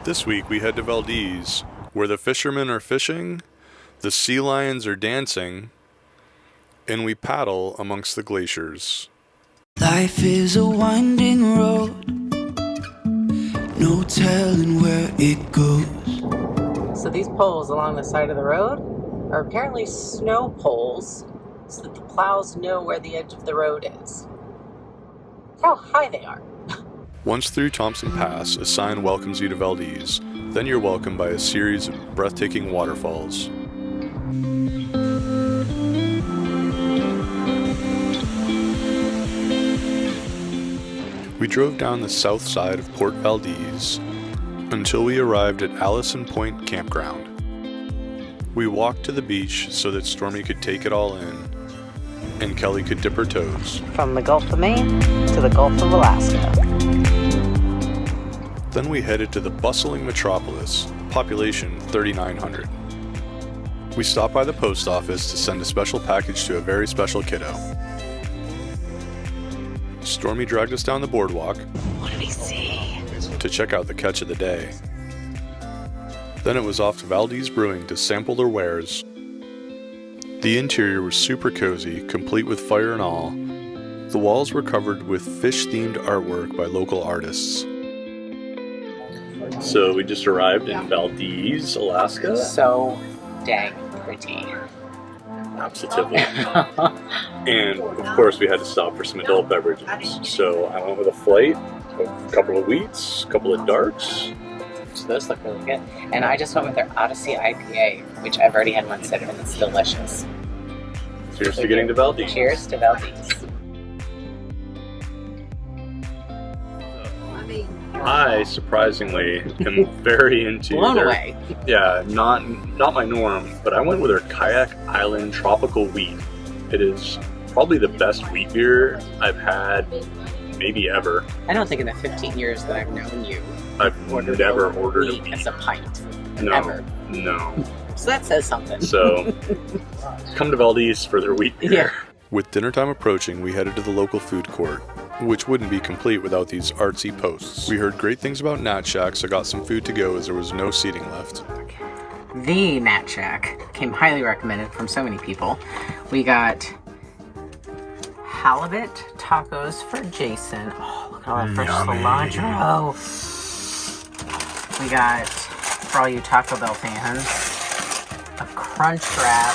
This week we head to Valdez, where the fishermen are fishing, the sea lions are dancing, and we paddle amongst the glaciers. Life is a winding road, no telling where it goes. So these poles along the side of the road are apparently snow poles, so that the plows know where the edge of the road is. Look how high they are. Once through Thompson Pass, a sign welcomes you to Valdez. Then you're welcomed by a series of breathtaking waterfalls. We drove down the south side of Port Valdez until we arrived at Allison Point Campground. We walked to the beach so that Stormy could take it all in, and Kelly could dip her toes. From the Gulf of Maine to the Gulf of Alaska. Then we headed to the bustling metropolis, population 3,900. We stopped by the post office to send a special package to a very special kiddo. Stormy dragged us down the boardwalk. What do we see? To check out the catch of the day. Then it was off to Valdez Brewing to sample their wares. The interior was super cozy, complete with fire and all. The walls were covered with fish-themed artwork by local artists. So we just arrived in Valdez, Alaska. So dang pretty. Absolutely. And of course we had to stop for some adult beverages. So I went with a flight, a couple of wheats, a couple of darks. So those look really good. And I just went with their Odyssey IPA, which I've already had one sip and it's delicious. Cheers to getting to Valdez. Cheers to Valdez. I surprisingly am very into Blown their, away. Yeah, not my norm, but I went with their Kayak Island Tropical Wheat. It is probably the best wheat beer I've had maybe ever. I don't think in the 15 years that I've known you, I've never ordered a wheat as a pint. No, Ever. no. So that says something. So, come to Valdez for their wheat beer. Yeah. With dinner time approaching, we headed to the local food court, which wouldn't be complete without these artsy posts. We heard great things about Nat Shack, so got some food to go as there was no seating left. The Nat Shack came highly recommended from so many people. We got halibut tacos for Jason. Oh, look at all that fresh cilantro. We got, for all you Taco Bell fans, a crunch wrap,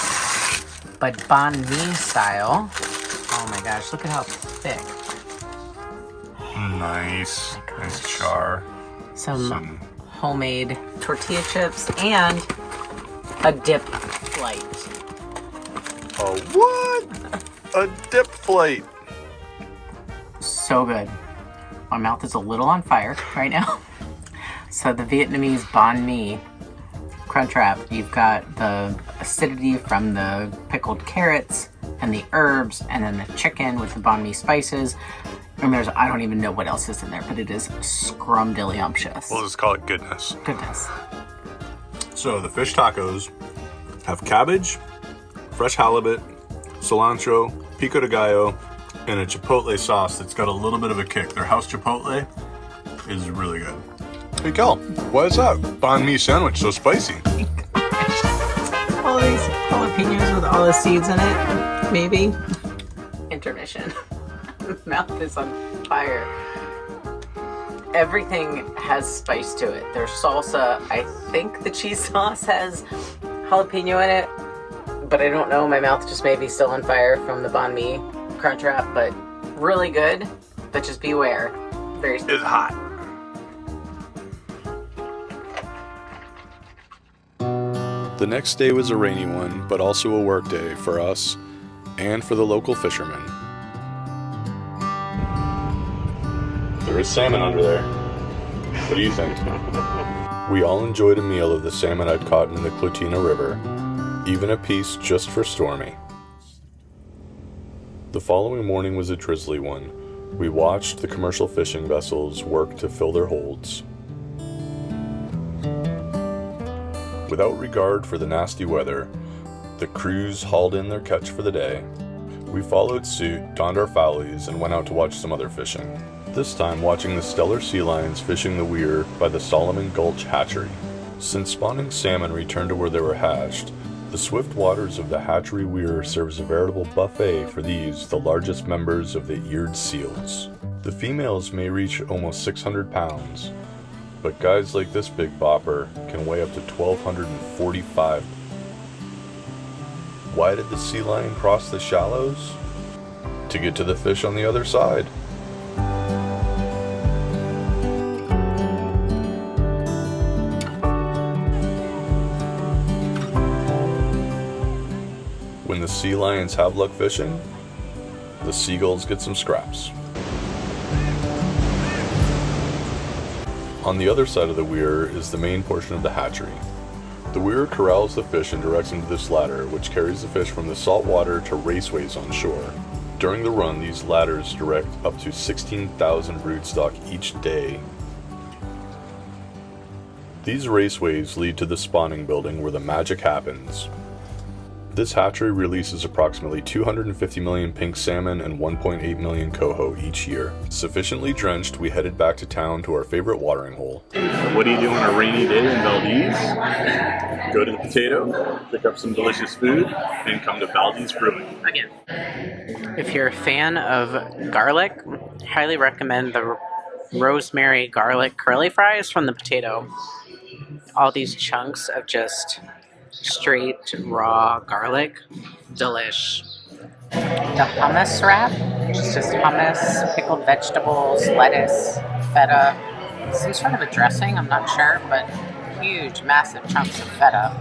but banh mi style. Oh my gosh, look at how thick. Nice char. Some homemade tortilla chips and a dip flight. A what? A dip plate. So good. My mouth is a little on fire right now. So the Vietnamese banh mi crunch wrap, you've got the acidity from the pickled carrots and the herbs, and then the chicken with the banh mi spices. And there's, I don't even know what else is in there, but it is scrumdiddlyumptious. We'll just call it goodness. Goodness. So the fish tacos have cabbage, fresh halibut, cilantro, pico de gallo, and a chipotle sauce that's got a little bit of a kick. Their house chipotle is really good. Hey Kel, why is that banh mi sandwich so spicy? All these jalapenos with all the seeds in it, maybe. Intermission. Mouth is on fire. Everything has spice to it. Their salsa, I think the cheese sauce has jalapeno in it, but I don't know. My mouth just may be still on fire from the banh mi crunch wrap, but really good. But just beware. Very It's hot. The next day was a rainy one, but also a work day for us and for the local fishermen. There is salmon under there. What do you think? We all enjoyed a meal of the salmon I'd caught in the Clutina River, even a piece just for Stormy. The following morning was a drizzly one. We watched the commercial fishing vessels work to fill their holds. Without regard for the nasty weather, the crews hauled in their catch for the day. We followed suit, donned our foulies, and went out to watch some other fishing. this time watching the Steller sea lions fishing the weir by the Solomon Gulch Hatchery. Since spawning salmon returned to where they were hatched, the swift waters of the hatchery weir serve as a veritable buffet for these, the largest members of the eared seals. The females may reach almost 600 pounds, but guys like this big bopper can weigh up to 1,245. Why did the sea lion cross the shallows? To get to the fish on the other side. When the sea lions have luck fishing, the seagulls get some scraps. On the other side of the weir is the main portion of the hatchery. The weir corrals the fish and directs them to this ladder, which carries the fish from the salt water to raceways on shore. During the run, these ladders direct up to 16,000 broodstock each day. These raceways lead to the spawning building where the magic happens. This hatchery releases approximately 250 million pink salmon and 1.8 million coho each year. Sufficiently drenched, we headed back to town to our favorite watering hole. What do you do on a rainy day in Valdez? Go to the potato, pick up some delicious food, and come to Valdez Brewing. Again, if you're a fan of garlic, highly recommend the rosemary garlic curly fries from the potato. All these chunks of just straight raw garlic, delish. The hummus wrap, which is just hummus, pickled vegetables, lettuce, feta, some sort of a dressing, I'm not sure, but huge, massive chunks of feta.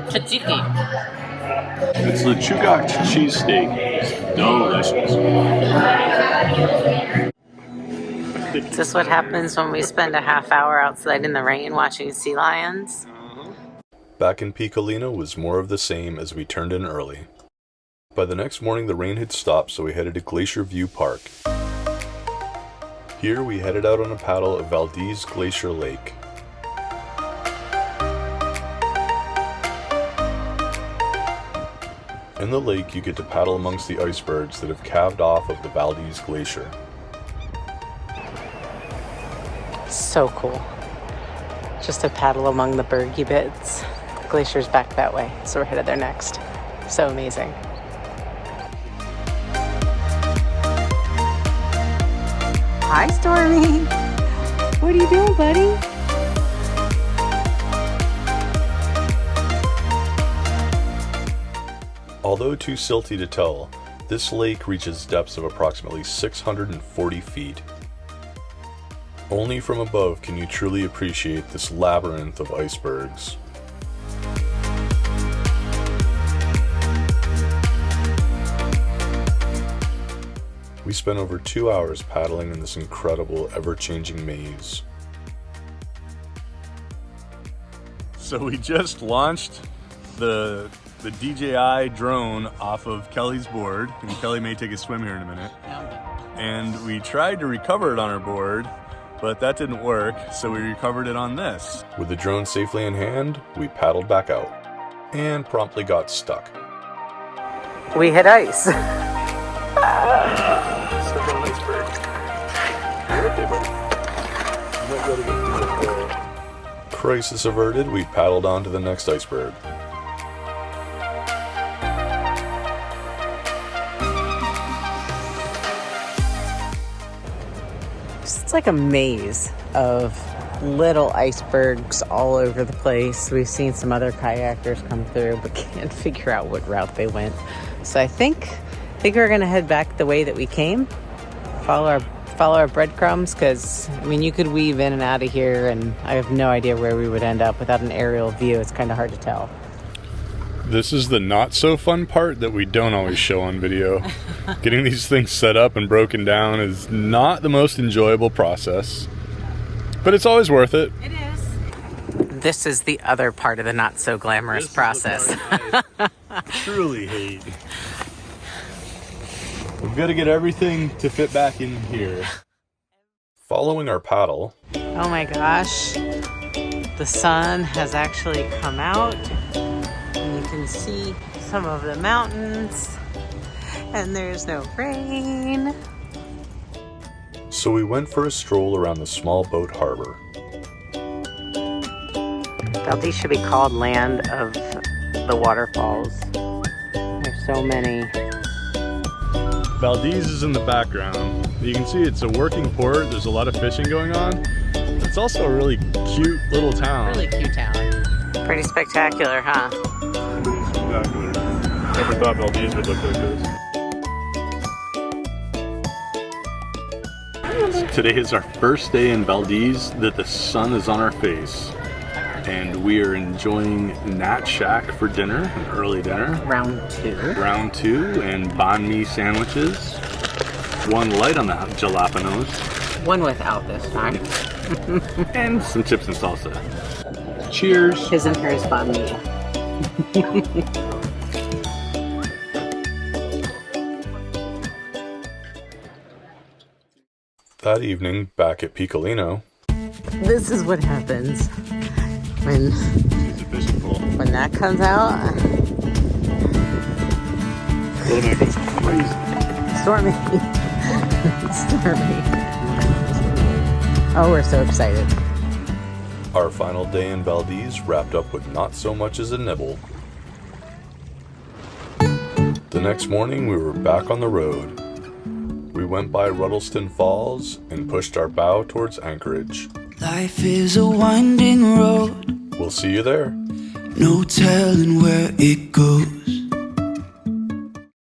Tzatziki. It's the Chugach cheesesteak. It's delicious. Is this what happens when we spend a half hour outside in the rain watching sea lions? Back in Picolina was more of the same as we turned in early. By the next morning the rain had stopped, so we headed to Glacier View Park. Here we headed out on a paddle of Valdez Glacier Lake. In the lake you get to paddle amongst the icebergs that have calved off of the Valdez Glacier. So cool. Just a paddle among the bergie bits. Glacier's back that way, so we're headed there next. So amazing. Hi, Stormy. What are you doing, buddy? Although too silty to tell, this lake reaches depths of approximately 640 feet. Only from above can you truly appreciate this labyrinth of icebergs. We spent over 2 hours paddling in this incredible, ever-changing maze. So we just launched the DJI drone off of Kelly's board, and Kelly may take a swim here in a minute. And we tried to recover it on our board, but that didn't work, so we recovered it on this. With the drone safely in hand, we paddled back out, and promptly got stuck. We hit ice. Stuck on an iceberg. Okay, buddy. Crisis averted, we paddled on to the next iceberg. It's like a maze of little icebergs all over the place. We've seen some other kayakers come through, but can't figure out what route they went. So I think we're gonna head back the way that we came. Follow our breadcrumbs, because I mean you could weave in and out of here, and I have no idea where we would end up without an aerial view. It's kind of hard to tell. This is the not so fun part that we don't always show on video. Getting these things set up and broken down is not the most enjoyable process, but it's always worth it. It is. This is the other part of the not so glamorous process. I truly hate. We've got to get everything to fit back in here. Following our paddle. Oh my gosh. The sun has actually come out. And you can see bottom of the mountains, and there's no rain. So we went for a stroll around the small boat harbor. Valdez should be called land of the waterfalls. There's so many. Valdez is in the background. You can see it's a working port. There's a lot of fishing going on. It's also a really cute little town. Really cute town. Pretty spectacular, huh? Pretty spectacular. Never thought Valdez would look like this. Today is our first day in Valdez that the sun is on our face. And we are enjoying Nat Shack for dinner, an early dinner. Round 2. Round 2, and banh mi sandwiches. One light on the jalapenos. One without this time. And some chips and salsa. Cheers. His and hers banh mi. That evening, back at Piccolino. This is what happens when It's a fishing pole. that comes out. Little man goes crazy. Stormy. Stormy. Oh, we're so excited. Our final day in Valdez wrapped up with not so much as a nibble. The next morning, we were back on the road. We went by Rudleston Falls and pushed our bow towards Anchorage. Life is a winding road, We'll see you there. no telling where it goes.